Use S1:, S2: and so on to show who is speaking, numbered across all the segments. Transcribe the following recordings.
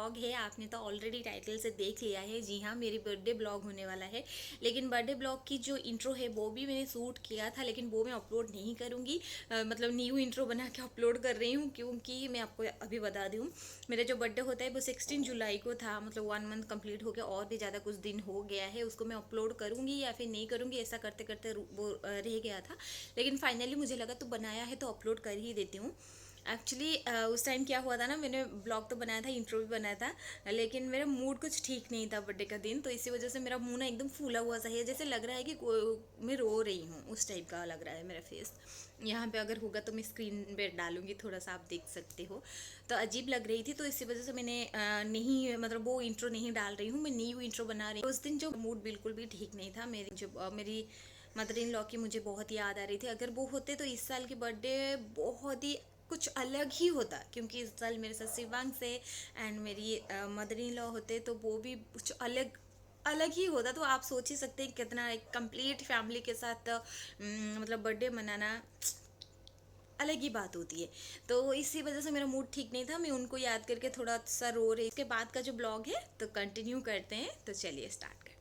S1: Blog है आपने तो ऑलरेडी टाइटल से देख लिया है। जी हाँ, मेरी बर्थडे ब्लॉग होने वाला है। लेकिन बर्थडे ब्लॉग की जो इंट्रो है वो भी मैंने शूट किया था, लेकिन वो मैं अपलोड नहीं करूँगी। मतलब न्यू इंट्रो बना के अपलोड कर रही हूँ, क्योंकि मैं आपको अभी बता दूँ, मेरा जो बर्थडे होता है वो 16 जुलाई को था। मतलब 1 मंथ कंप्लीट हो गया, और भी ज़्यादा कुछ दिन हो गया है। उसको मैं अपलोड करूँगी या फिर नहीं करूँगी, ऐसा करते करते वो रह गया था। लेकिन फाइनली मुझे लगा तो बनाया है तो अपलोड कर ही देती हूँ। एक्चुअली उस टाइम क्या हुआ था ना, मैंने ब्लॉग तो बनाया था, इंट्रो भी बनाया था, लेकिन मेरा मूड कुछ ठीक नहीं था बर्थडे का दिन। तो इसी वजह से मेरा मुंह ना एकदम फूला हुआ सा है, जैसे लग रहा है कि मैं रो रही हूँ, उस टाइप का लग रहा है मेरा फेस। यहाँ पे अगर होगा तो मैं स्क्रीन पे डालूंगी, थोड़ा सा आप देख सकते हो। तो अजीब लग रही थी, तो इसी वजह से मैंने नहीं, मतलब वो इंट्रो नहीं डाल रही हूँ, मैं न्यू इंट्रो बना रही हूँ। उस दिन जो मूड बिल्कुल भी ठीक नहीं था। मेरी मदर इन लॉ की मुझे बहुत याद आ रही थी। अगर वो होते तो इस साल की बर्थडे बहुत ही कुछ अलग ही होता, क्योंकि इस साल मेरे साथ शिवांग से एंड मेरी मदर इन लॉ होते तो वो भी कुछ अलग अलग ही होता। तो आप सोच ही सकते हैं कितना एक कंप्लीट फैमिली के साथ मतलब बर्थडे मनाना अलग ही बात होती है। तो इसी वजह से मेरा मूड ठीक नहीं था, मैं उनको याद करके थोड़ा सा रो रही। इसके बाद का जो ब्लॉग है तो कंटिन्यू करते हैं, तो चलिए स्टार्ट करते हैं।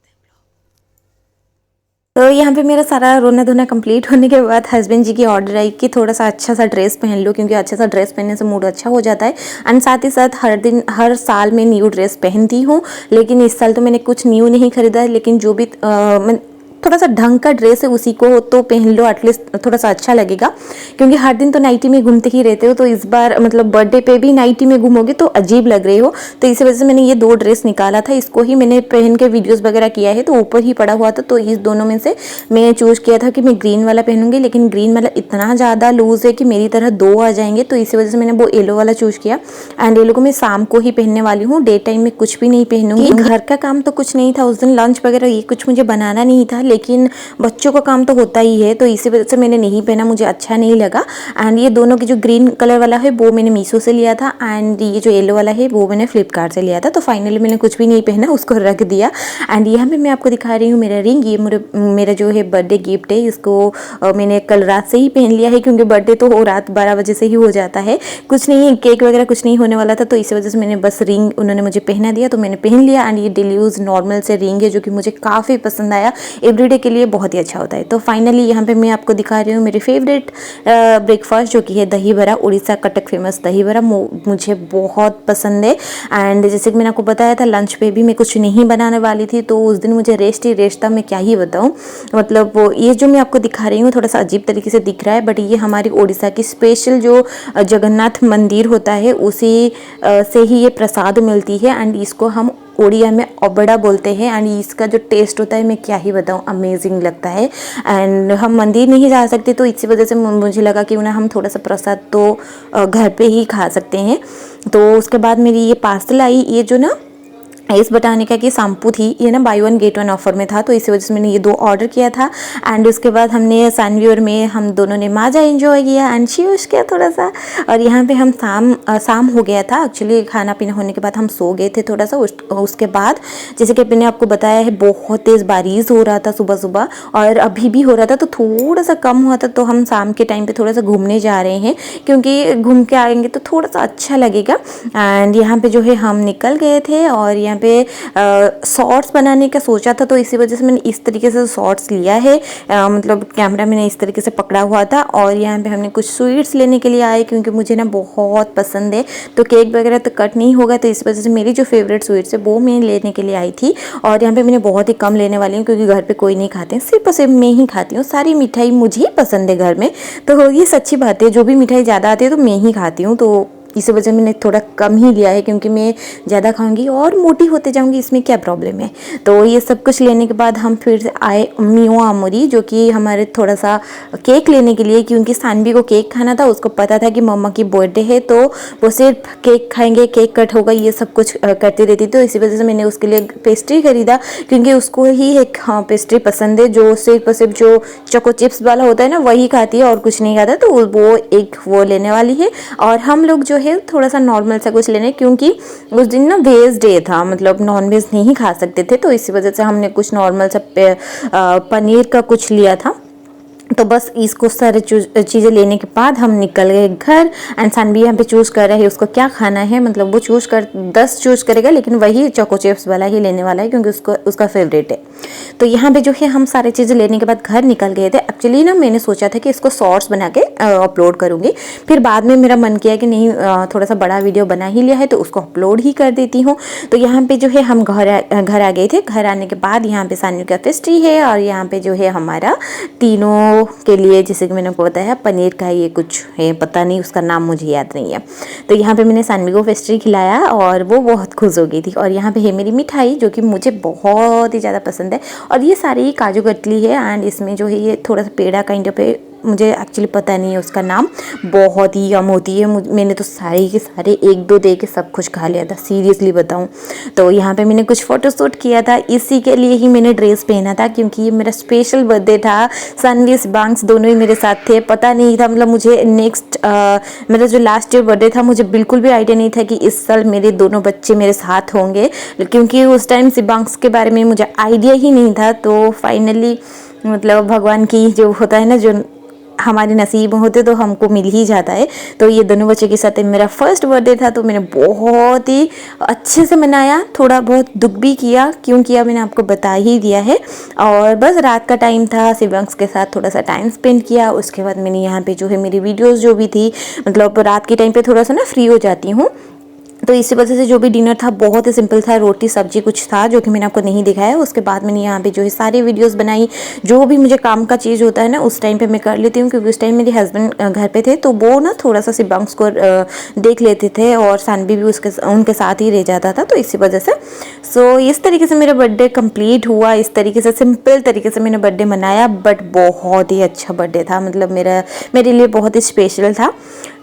S2: तो यहाँ पे मेरा सारा रोना धोना कंप्लीट होने के बाद हस्बैंड जी की ऑर्डर आई कि थोड़ा सा अच्छा सा ड्रेस पहन लो, क्योंकि अच्छा सा ड्रेस पहनने से मूड अच्छा हो जाता है। एंड साथ ही साथ हर साल मैं न्यू ड्रेस पहनती हूँ, लेकिन इस साल तो मैंने कुछ न्यू नहीं खरीदा है। लेकिन जो भी मैं थोड़ा सा ढंग का ड्रेस है उसी को तो पहन लो, एटलीस्ट थोड़ा सा अच्छा लगेगा। क्योंकि हर दिन तो नाइटी में घूमते ही रहते हो, तो इस बार मतलब बर्थडे पे भी नाइटी में घूमोगे तो अजीब लग रहे हो। तो इसी वजह से मैंने ये 2 ड्रेस निकाला था, इसको ही मैंने पहन के वीडियोस वगैरह किया है, तो ऊपर ही पड़ा हुआ था। तो इस दोनों में से मैं चूज़ किया था कि मैं ग्रीन वाला पहनूंगी, लेकिन ग्रीन वाला इतना ज़्यादा लूज़ है कि मेरी तरह 2 आ जाएंगे। तो इसी वजह से मैंने वो येलो वाला चूज़ किया। एंड येलो को मैं शाम को ही पहनने वाली हूँ, डे टाइम में कुछ भी नहीं पहनूंगी। घर का काम तो कुछ नहीं था उस दिन, लंच वगैरह ये कुछ मुझे बनाना नहीं था, लेकिन बच्चों का काम तो होता ही है। तो इसी वजह से मैंने नहीं पहना, मुझे अच्छा नहीं लगा। एंड ये दोनों की जो ग्रीन कलर वाला है वो मैंने मीशो से लिया था, एंड ये जो येलो वाला है वो मैंने फ्लिपकार्ट से लिया था। तो फाइनली मैंने कुछ भी नहीं पहना, उसको रख दिया। एंड यहाँ पे मैं आपको दिखा रही हूँ मेरा रिंग। ये मेरा जो है बर्थडे गिफ्ट है, इसको मैंने कल रात से ही पहन लिया है, क्योंकि बर्थडे तो रात 12 बजे से ही हो जाता है। कुछ नहीं, केक वगैरह कुछ नहीं होने वाला था, तो इसी वजह से मैंने बस रिंग उन्होंने मुझे पहना दिया तो मैंने पहन लिया। एंड ये डेली यूज़ नॉर्मल से रिंग है, जो कि मुझे काफ़ी पसंद आया, एवरीडे के लिए बहुत ही अच्छा होता है। तो फाइनली यहाँ पे मैं आपको दिखा रही हूँ मेरी फेवरेट ब्रेकफास्ट, जो कि है दही बड़ा। उड़ीसा कटक फेमस दही बड़ा मुझे बहुत पसंद है। एंड जैसे कि मैंने आपको बताया था, लंच पे भी मैं कुछ नहीं बनाने वाली थी, तो उस दिन मुझे रेस्ट ही रेस्ट था। मैं क्या ही बताऊँ, मतलब ये जो मैं आपको दिखा रही हूँ थोड़ा सा अजीब तरीके से दिख रहा है, बट ये हमारी उड़ीसा की स्पेशल जो जगन्नाथ मंदिर होता है उसी से ही ये प्रसाद मिलती है। एंड इसको हम उड़िया में अबड़ा बोलते हैं। एंड इसका जो टेस्ट होता है मैं क्या ही बताऊँ, अमेजिंग लगता है। एंड हम मंदिर नहीं जा सकते, तो इसी वजह से मुझे लगा कि ना हम थोड़ा सा प्रसाद तो घर पे ही खा सकते हैं। तो उसके बाद मेरी ये पार्सल आई, ये जो ना एस बटानिका की शैम्पू थी, ये ना बाय 1 गेट 1 ऑफर में था, तो इसी वजह से मैंने ये 2 ऑर्डर किया था। एंड उसके बाद हमने सनव्यूअर में हम दोनों ने माजा एंजॉय किया एंड शीश किया थोड़ा सा। और यहाँ पे हम शाम हो गया था एक्चुअली, खाना पीना होने के बाद हम सो गए थे थोड़ा सा। उसके बाद जैसे कि मैंने आपको बताया है, बहुत तेज़ बारिश हो रहा था सुबह सुबह, और अभी भी हो रहा था, तो थोड़ा सा कम हुआ था। तो हम शाम के टाइम पर थोड़ा सा घूमने जा रहे हैं, क्योंकि घूम के आएंगे तो थोड़ा सा अच्छा लगेगा। एंड यहाँ पे जो है हम निकल गए थे, और यहाँ पे शॉर्ट्स बनाने का सोचा था, तो इसी वजह से मैंने इस तरीके से शॉर्ट्स लिया है। मतलब कैमरा मैंने इस तरीके से पकड़ा हुआ था। और यहाँ पे हमने कुछ स्वीट्स लेने के लिए आए, क्योंकि मुझे ना बहुत पसंद है। तो केक वगैरह तो कट नहीं होगा, तो इस वजह से मेरी जो फेवरेट स्वीट्स है वो मैं लेने के लिए आई थी। और यहाँ पे मैंने बहुत ही कम लेने वाली हूँ, क्योंकि घर पे कोई नहीं खाते हैं, सिर्फ और सिर्फ मैं ही खाती हूँ। सारी मिठाई मुझे ही पसंद है घर में, तो ये सच्ची बात है, जो भी मिठाई ज़्यादा आती है तो मैं ही खाती हूँ। तो इस वजह से मैंने थोड़ा कम ही लिया है, क्योंकि मैं ज़्यादा खाऊंगी और मोटी होते जाऊंगी, इसमें क्या प्रॉब्लम है। तो ये सब कुछ लेने के बाद हम फिर से आए मियो आमोरी, जो कि हमारे थोड़ा सा केक लेने के लिए, क्योंकि सानवी को केक खाना था। उसको पता था कि मम्मा की बर्थडे है, तो वो सिर्फ केक खाएंगे, केक कट होगा, ये सब कुछ करती रहती। तो इसी वजह से मैंने उसके लिए पेस्ट्री खरीदा, क्योंकि उसको ही एक पेस्ट्री पसंद है, जो सिर्फ और सिर्फ जो चोको चिप्स वाला होता है ना वही खाती है, और कुछ नहीं खाता। तो वो एक वो लेने वाली है। और हम लोग जो है थोड़ा सा नॉर्मल सा कुछ लेने, क्योंकि उस दिन ना वेज डे था, मतलब नॉन वेज नहीं खा सकते थे। तो इसी वजह से हमने कुछ नॉर्मल सा पनीर का कुछ लिया था। तो बस इसको सारे चीज़ें लेने के बाद हम निकल गए घर। एंड सानवी यहाँ पे चूज़ कर रहा है उसको क्या खाना है, मतलब वो 10 चूज़ करेगा, लेकिन वही चोको चिप्स वाला ही लेने वाला है क्योंकि उसका फेवरेट है। तो यहाँ पे जो है हम सारी चीज़ें लेने के बाद घर निकल गए थे। एक्चुअली ना मैंने सोचा था कि इसको शॉर्ट्स बना के अपलोड करूँगी, फिर बाद में मेरा मन किया कि नहीं थोड़ा सा बड़ा वीडियो बना ही लिया है तो उसको अपलोड ही कर देती हूँ। तो यहाँ पे जो है हम घर आ गए थे। घर आने के बाद यहाँ पे सानवी का पेस्ट्री है और यहाँ पे जो है हमारा तीनों के लिए, जैसे कि मैंने आपको बताया, पनीर का ये कुछ है, पता नहीं उसका नाम मुझे याद नहीं है। तो यहाँ पे मैंने सानवी को पेस्ट्री खिलाया और वो बहुत खुश हो गई थी। और यहाँ पे है मेरी मिठाई जो कि मुझे बहुत ही ज़्यादा पसंद है, और ये सारी काजू कतली है। एंड इसमें जो है ये थोड़ा सा पेड़ा काइंड ऑफ है, मुझे एक्चुअली पता नहीं है उसका नाम। बहुत ही यम होती है। मैंने तो सारे के सारे 1-2 दे के सब कुछ खा लिया था, सीरियसली बताऊं। तो यहाँ पे मैंने कुछ फ़ोटो शूट किया था, इसी के लिए ही मैंने ड्रेस पहना था क्योंकि ये मेरा स्पेशल बर्थडे था। सानवी शिवांश दोनों ही मेरे साथ थे। पता नहीं था, मतलब मुझे मेरा जो लास्ट ईयर बर्थडे था मुझे बिल्कुल भी आइडिया नहीं था कि इस साल मेरे दोनों बच्चे मेरे साथ होंगे, क्योंकि उस टाइम शिवांश के बारे में मुझे आइडिया ही नहीं था। तो फाइनली मतलब भगवान की जो होता है ना, जो हमारे नसीब होते तो हमको मिल ही जाता है। तो ये दोनों बच्चों के साथ मेरा फर्स्ट बर्थडे था, तो मैंने बहुत ही अच्छे से मनाया। थोड़ा बहुत दुख भी किया, क्यों किया मैंने आपको बता ही दिया है। और बस रात का टाइम था, शिवांश के साथ थोड़ा सा टाइम स्पेंड किया। उसके बाद मैंने यहाँ पे जो है मेरी वीडियोज़ जो भी थी, मतलब रात के टाइम पे थोड़ा सा ना फ्री हो जाती हूँ, तो इसी वजह से जो भी डिनर था बहुत ही सिंपल था। रोटी सब्जी कुछ था जो कि मैंने आपको नहीं दिखाया। उसके बाद मैंने यहाँ पे जो है सारी वीडियोस बनाई। जो भी मुझे काम का चीज़ होता है ना उस टाइम पे मैं कर लेती हूँ, क्योंकि उस टाइम मेरे हस्बैंड घर पे थे, तो वो ना थोड़ा सा शिवांश को देख लेते थे और सानवी भी उनके साथ ही रह जाता था, तो इसी वजह से। सो इस तरीके से मेरा बर्थडे कंप्लीट हुआ। इस तरीके से सिंपल तरीके से मैंने बर्थडे मनाया, बट बहुत ही अच्छा बर्थडे था। मतलब मेरे लिए बहुत ही स्पेशल था।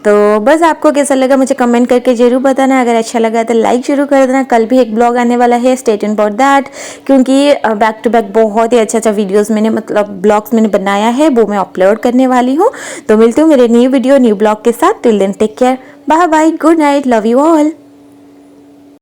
S2: तो बस आपको कैसा लगा मुझे कमेंट करके ज़रूर बताना। अगर अच्छा लगा तो लाइक जरूर कर देना। कल भी एक ब्लॉग आने वाला है, स्टे ट्यून्ड फॉर दैट, क्योंकि बैक टू बैक बहुत ही अच्छा वीडियोस मैंने, मतलब ब्लॉग्स मैंने बनाया है, वो मैं अपलोड करने वाली हूँ। तो मिलती हूँ मेरे न्यू वीडियो न्यू ब्लॉग के साथ। Till then take care, bye bye, good night, love you all.